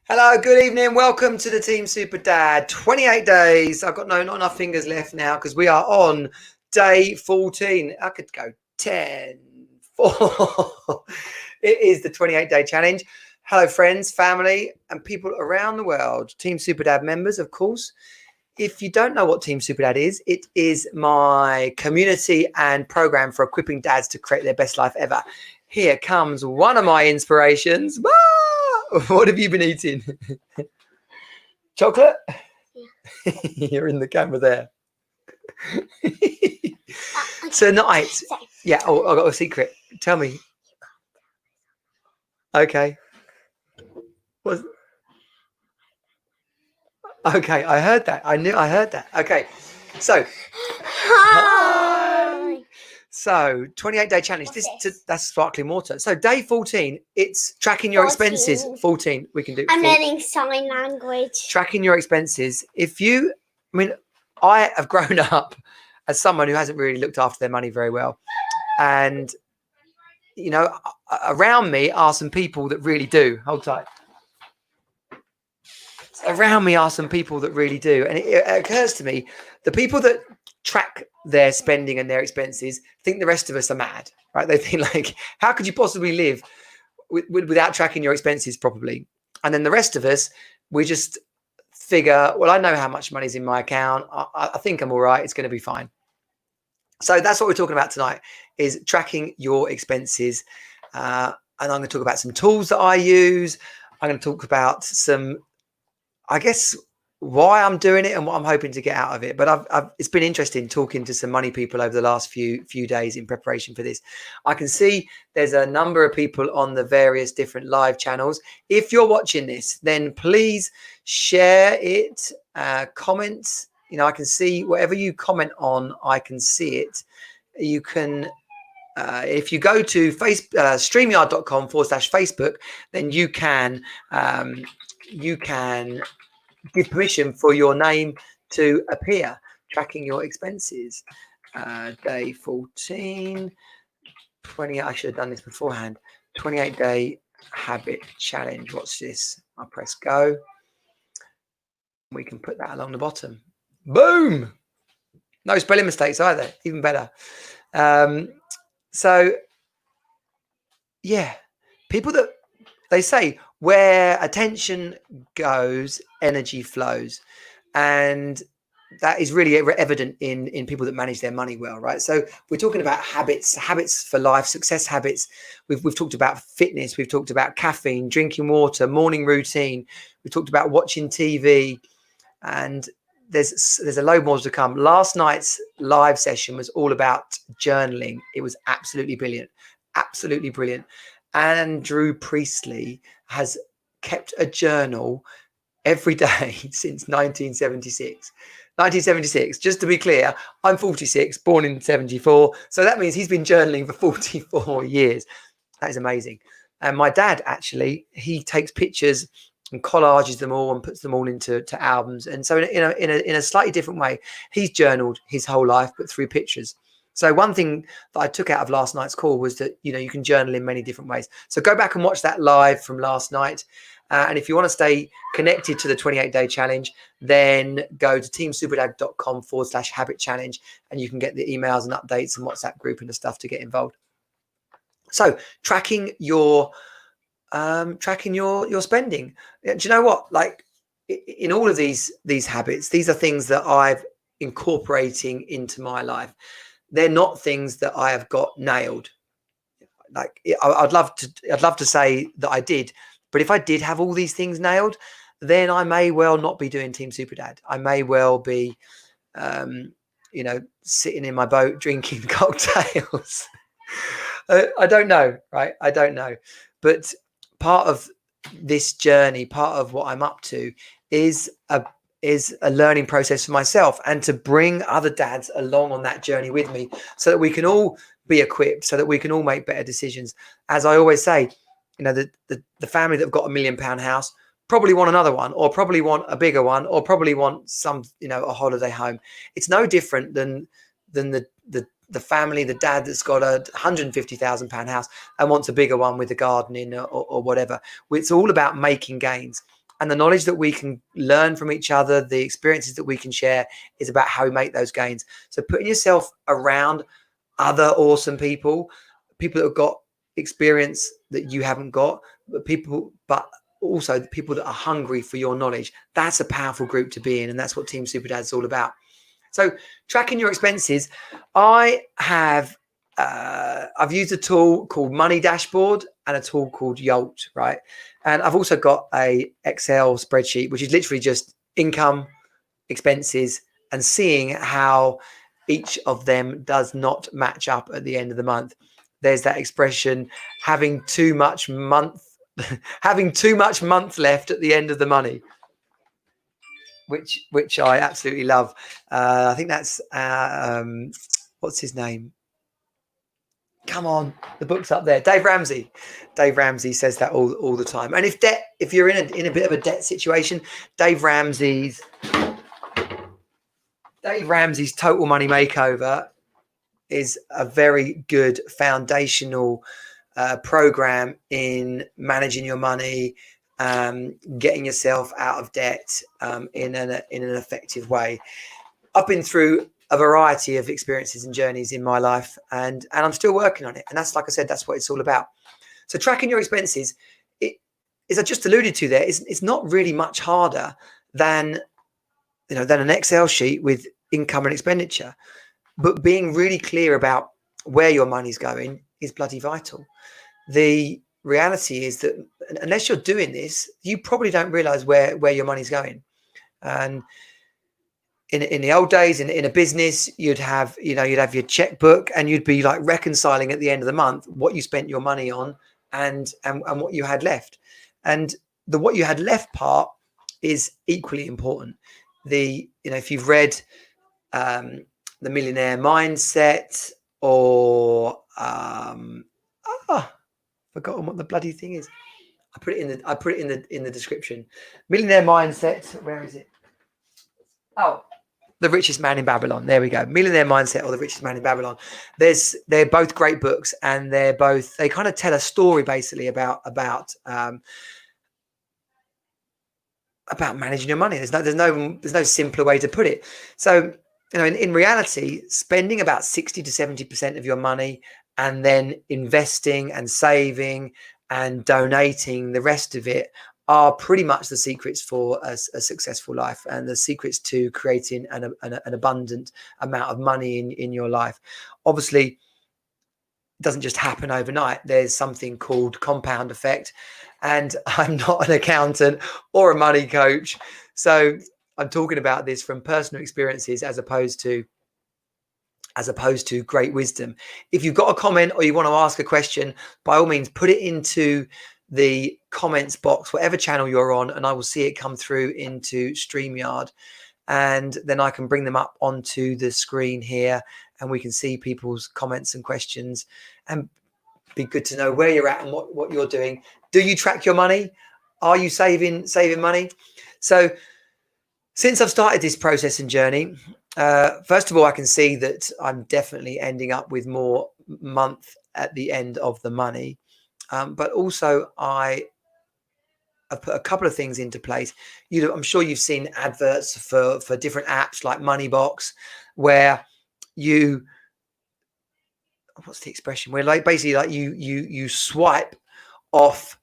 Hello, good evening. Welcome to the Team Super Dad. 28 days. I've got not enough fingers left now because we are on day 14. I could go 10, 4. It is the 28-day challenge. Hello, friends, family, and people around the world. Team Super Dad members, of course. If you don't know what Team Super Dad is, it is my community and program for equipping dads to create their best life ever. Here comes one of my inspirations. What have you been eating? Chocolate? Yeah. You're in the camera there. Tonight. Yeah, I got a secret. Tell me. Okay. Okay, I heard that. I heard that. Okay. So. Hi. So 28-day challenge. That's sparkling water. So day 14, it's tracking your expenses. 14, we can do. I'm learning sign language. Tracking your expenses. I have grown up as someone who hasn't really looked after their money very well. And, around me are some people that really do. Hold tight. Around me are some people that really do. And it occurs to me, the people that track their spending and their expenses think the rest of us are mad, right? They think like, how could you possibly live without tracking your expenses properly? And then the rest of us, we just figure, well, I know how much money's in my account. I think I'm all right. It's going to be fine. So that's what we're talking about tonight, is tracking your expenses. And I'm going to talk about some tools that I use. I'm going to talk about some, I guess, why I'm doing it and what I'm hoping to get out of it. But it's been interesting talking to some money people over the last few days in preparation for this. I can see there's a number of people on the various different live channels. If you're watching this, then please share it, comment. I can see whatever you comment on, I can see it. You can, if you go to streamyard.com/Facebook, then you can give permission for your name to appear, tracking your expenses. Day 14, 20. I should have done this beforehand. 28-day habit challenge. Watch this. I press go. We can put that along the bottom. Boom. No spelling mistakes either. Even better. So, yeah, people that they say where attention goes, energy flows. And that is really evident in people that manage their money well, right? So we're talking about habits for life, success habits. We've talked about fitness. We've talked about caffeine, drinking water, morning routine. We've talked about watching TV. And there's a load more to come. Last night's live session was all about journaling. It was absolutely brilliant. Absolutely brilliant. Andrew Priestley has kept a journal every day since 1976. 1976, just to be clear, I'm 46, born in 74. So that means he's been journaling for 44 years. That is amazing. And my dad, actually, he takes pictures and collages them all and puts them all into albums. And so in a slightly different way, he's journaled his whole life, but through pictures. So one thing that I took out of last night's call was that, you can journal in many different ways. So go back and watch that live from last night. And if you want to stay connected to the 28-day challenge, then go to teamsuperdad.com/habit challenge, and you can get the emails and updates and WhatsApp group and the stuff to get involved. So tracking your spending. Do you know what? Like in all of these habits, these are things that I've incorporating into my life. They're not things that I have got nailed. Like I'd love to say that I did, but if I did have all these things nailed, then I may well not be doing Team Super Dad. I may well be, sitting in my boat drinking cocktails. I don't know, right? I don't know. But part of this journey, part of what I'm up to is a learning process for myself, and to bring other dads along on that journey with me so that we can all be equipped, so that we can all make better decisions. As I always say, the family that have got £1 million house probably want another one, or probably want a bigger one, or probably want some, a holiday home. It's no different than the family, the dad that's got a £150,000 house and wants a bigger one with a garden in or whatever. It's all about making gains. And the knowledge that we can learn from each other, the experiences that we can share, is about how we make those gains. So putting yourself around other awesome people that have got experience that you haven't got, but also the people that are hungry for your knowledge. That's a powerful group to be in, and that's what Team Super Dad is all about. So tracking your expenses, I've used a tool called MoneyDashboard and a tool called Yolt, right? And I've also got a Excel spreadsheet, which is literally just income, expenses, and seeing how each of them does not match up at the end of the month. There's that expression, having too much month left at the end of the money, which I absolutely love. I think that's what's his name? Come on, the book's up there. Dave Ramsey. Dave Ramsey says that all the time. And if you're in a bit of a debt situation, Dave Ramsey's Total Money Makeover is a very good foundational program in managing your money, getting yourself out of debt in an effective way. I've been through a variety of experiences and journeys in my life, and I'm still working on it. And that's, like I said, that's what it's all about. So tracking your expenses, as I just alluded to there, it's not really much harder than an Excel sheet with income and expenditure. But being really clear about where your money's going is bloody vital. The reality is that unless you're doing this, you probably don't realize where your money's going. And in the old days, in a business, you'd have your checkbook, and you'd be like reconciling at the end of the month what you spent your money on and what you had left. And the what you had left part is equally important. If you've read The Millionaire Mindset, or forgotten what the bloody thing is. I put it in the description. Millionaire Mindset. Where is it? Oh, The Richest Man in Babylon. There we go. Millionaire Mindset or The Richest Man in Babylon. They're both great books, and they kind of tell a story basically about managing your money. There's no simpler way to put it. So, in reality, spending about 60 to 70% of your money, and then investing and saving and donating the rest of it, are pretty much the secrets for a successful life, and the secrets to creating an abundant amount of money in your life. Obviously, it doesn't just happen overnight. There's something called compound effect, and I'm not an accountant or a money coach, so I'm talking about this from personal experiences as opposed to great wisdom. If you've got a comment or you want to ask a question, by all means, put it into the comments box, whatever channel you're on, and I will see it come through into StreamYard, and then I can bring them up onto the screen here, and we can see people's comments and questions, and be good to know where you're at and what you're doing. Do you track your money? Are you saving money? So since I've started this process and journey, first of all, I can see that I'm definitely ending up with more month at the end of the money. But also I've put a couple of things into place. I'm sure you've seen adverts for different apps like Moneybox, where what's the expression? Where you swipe off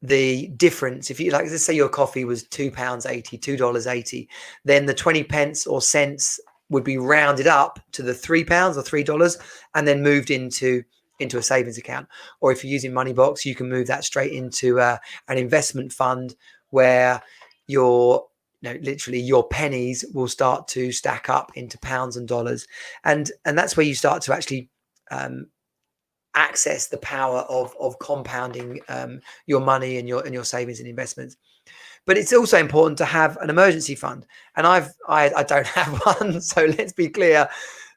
the difference. If you let's say your coffee was £2.80, $2.80, then the 20 pence or cents would be rounded up to the £3 or $3 and then moved into a savings account. Or if you're using Moneybox, you can move that straight into an investment fund where literally your pennies will start to stack up into pounds and dollars, and that's where you start to actually access the power of compounding your money and your savings and investments. But it's also important to have an emergency fund, and I don't have one, so let's be clear.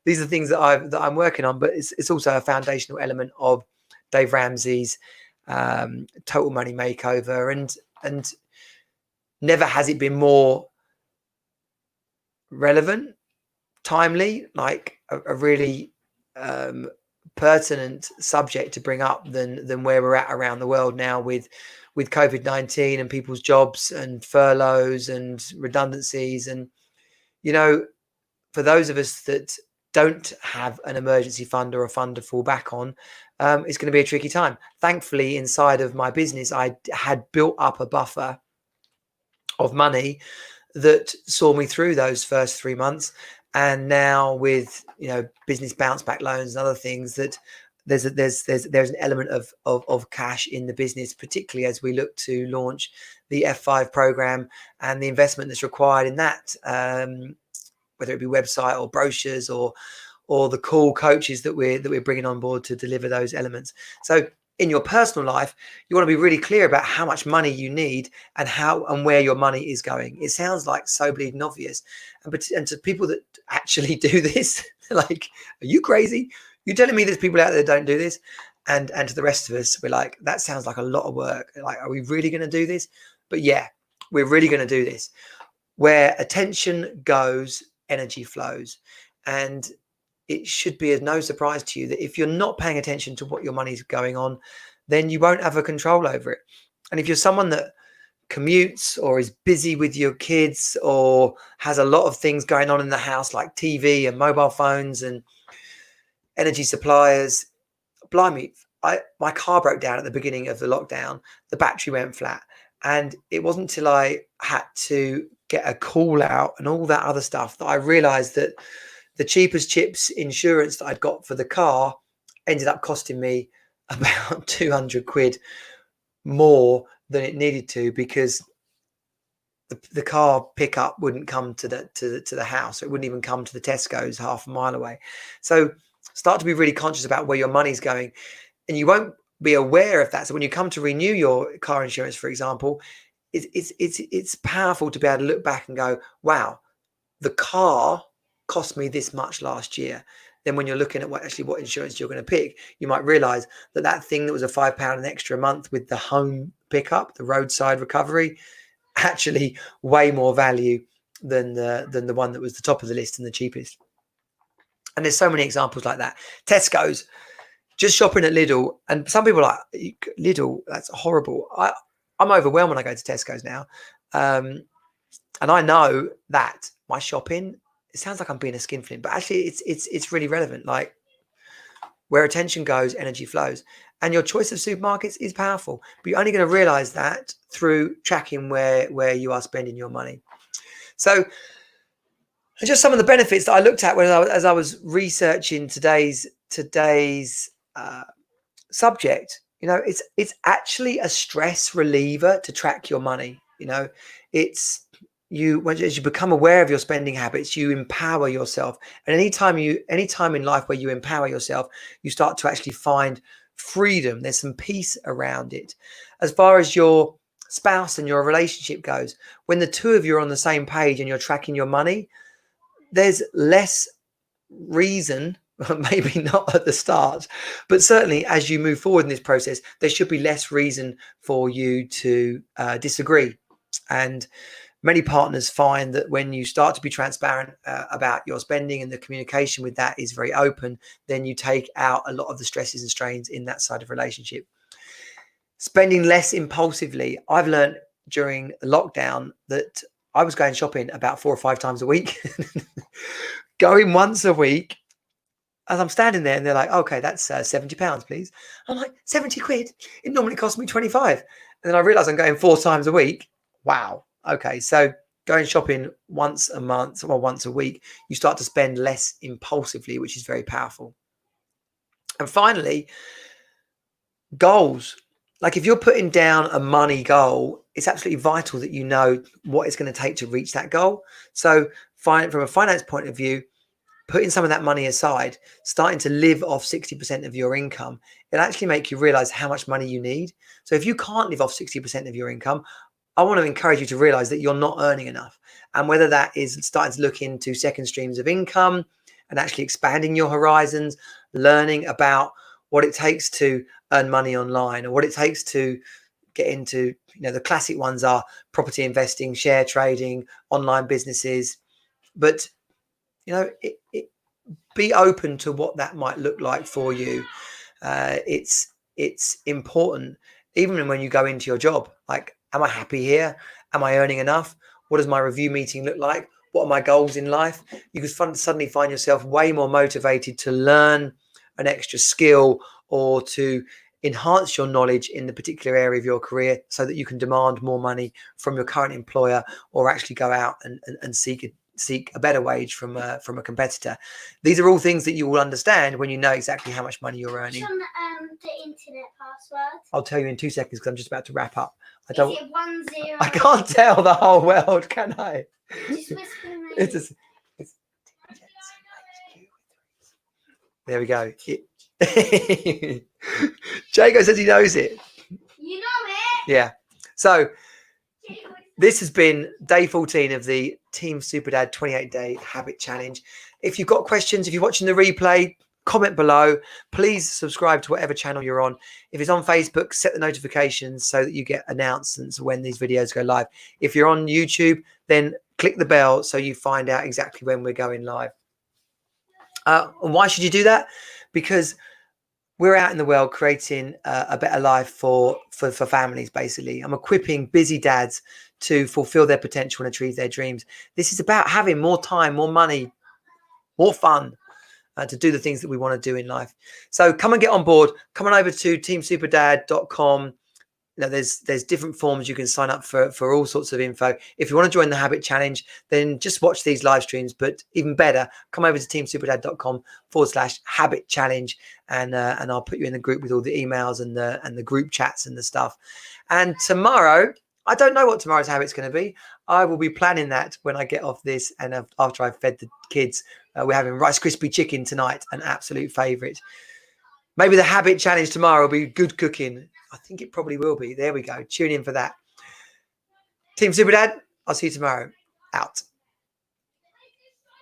These are things that I'm working on, but it's also a foundational element of Dave Ramsey's Total Money Makeover, and never has it been more relevant, timely, like a really pertinent subject to bring up than where we're at around the world now with COVID-19 and people's jobs and furloughs and redundancies. And, for those of us that don't have an emergency fund or a fund to fall back on, it's going to be a tricky time. Thankfully, inside of my business, I had built up a buffer of money that saw me through those first 3 months. And now with, business bounce back loans and other things, that there's an element of cash in the business, particularly as we look to launch the F5 program and the investment that's required in that, whether it be website or brochures or the cool coaches that we're bringing on board to deliver those elements. So in your personal life, you want to be really clear about how much money you need and how and where your money is going. It sounds like so bleeding obvious, and to people that actually do this, like, are you crazy? You're telling me there's people out there that don't do this? And to the rest of us, we're like, that sounds like a lot of work. Like, are we really going to do this? But yeah, we're really going to do this. Where attention goes, energy flows. And it should be no surprise to you that if you're not paying attention to what your money's going on, then you won't have a control over it. And if you're someone that commutes or is busy with your kids or has a lot of things going on in the house like TV and mobile phones and energy suppliers, blimey, my car broke down at the beginning of the lockdown. The battery went flat. And it wasn't until I had to get a call out and all that other stuff that I realized that the cheapest chips insurance that I'd got for the car ended up costing me about 200 quid more than it needed to, because the car pickup wouldn't come to the house. It wouldn't even come to the Tesco's half a mile away. So start to be really conscious about where your money's going, and you won't be aware of that. So when you come to renew your car insurance, for example, it's powerful to be able to look back and go, wow, the car cost me this much last year. Then when you're looking at what insurance you're going to pick, you might realize that thing that was a £5 an extra a month with the home pickup, the roadside recovery, actually way more value than the one that was the top of the list and the cheapest. And there's so many examples like that. Tesco's, just shopping at Lidl, and some people are like, Lidl, that's horrible. I'm overwhelmed when I go to Tesco's now. And I know that my shopping, it sounds like I'm being a skinflint, but actually it's really relevant. Like, where attention goes, energy flows. And your choice of supermarkets is powerful, but you're only going to realize that through tracking where you are spending your money. So just some of the benefits that I looked at as I was researching today's subject. It's actually a stress reliever to track your money. As you become aware of your spending habits, you empower yourself. And anytime in life where you empower yourself, you start to actually find freedom. There's some peace around it. As far as your spouse and your relationship goes, when the two of you are on the same page and you're tracking your money, there's less reason, maybe not at the start, but certainly as you move forward in this process, there should be less reason for you to disagree. And many partners find that when you start to be transparent about your spending and the communication with that is very open, then you take out a lot of the stresses and strains in that side of relationship. Spending less impulsively. I've learned during lockdown that I was going shopping about 4 or 5 times a week. Going once a week, as I'm standing there and they're like, okay, that's £70, please. I'm like, 70 quid? It normally costs me 25. And then I realize I'm going 4 times a week. Wow. Okay. So going shopping once a month or once a week, you start to spend less impulsively, which is very powerful. And finally, goals. Like, if you're putting down a money goal, it's absolutely vital that you know what it's going to take to reach that goal. So from a finance point of view, putting some of that money aside, starting to live off 60% of your income, it'll actually make you realize how much money you need. So if you can't live off 60% of your income, I want to encourage you to realize that you're not earning enough. And whether that is starting to look into second streams of income and actually expanding your horizons, learning about what it takes to earn money online, or what it takes to get into, the classic ones are property investing, share trading, online businesses. But, be open to what that might look like for you. It's important, even when you go into your job. Like, am I happy here? Am I earning enough? What does my review meeting look like? What are my goals in life? You could suddenly find yourself way more motivated to learn an extra skill or to enhance your knowledge in the particular area of your career so that you can demand more money from your current employer, or actually go out and seek a better wage from a competitor. These are all things that you will understand when you know exactly how much money you're earning. The internet password. I'll tell you in 2 seconds because I'm just about to wrap up. Is it 10? I can't tell the whole world, can I? Just whisper me. It's there we go. Jago says he knows it. You know it. Yeah. So this has been day 14 of the Team Superdad 28-day habit challenge. If you've got questions, if you're watching the replay, comment below. Please subscribe to whatever channel you're on. If it's on Facebook, set the notifications so that you get announcements when these videos go live. If you're on YouTube, then click the bell so you find out exactly when we're going live. And why should you do that? Because we're out in the world creating a better life for families, basically. I'm equipping busy dads to fulfill their potential and achieve their dreams. This is about having more time, more money, more fun to do the things that we want to do in life. So come and get on board. Come on over to teamsuperdad.com. There's different forms you can sign up for all sorts of info. If you want to join the habit challenge, then just watch these live streams. But even better, come over to teamsuperdad.com/habit challenge, and I'll put you in the group with all the emails and the group chats and the stuff. And tomorrow, I don't know what tomorrow's habit's going to be. I will be planning that when I get off this and after I've fed the kids. We're having Rice Krispie chicken tonight, an absolute favourite. Maybe the habit challenge tomorrow will be good cooking. I think it probably will be. There we go. Tune in for that. Team Superdad, I'll see you tomorrow. Out.